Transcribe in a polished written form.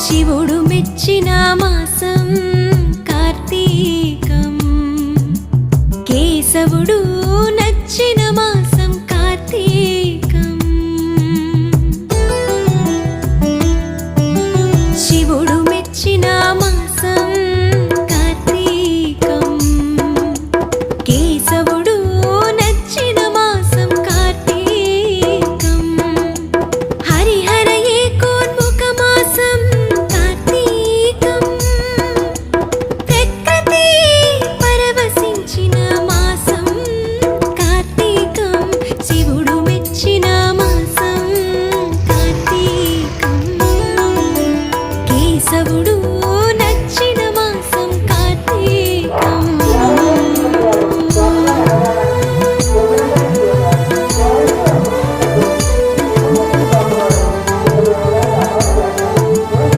శివుడు మెచ్చిన మాసం కార్తీకం, కేశవుడు నచ్చిన మాసం కార్తీకం. శివుడు మెచ్చిన మాసం కార్తీకం, కేశవుడు నచ్చిన మాసం కార్తీకం. హరిహర ఏకోన్ముఖ మాసం కార్తీకం, ప్రకృతి పరవశించిన మాసం కార్తీకం. శివుడు మెచ్చిన మాసం కార్తీకం, కేశవుడు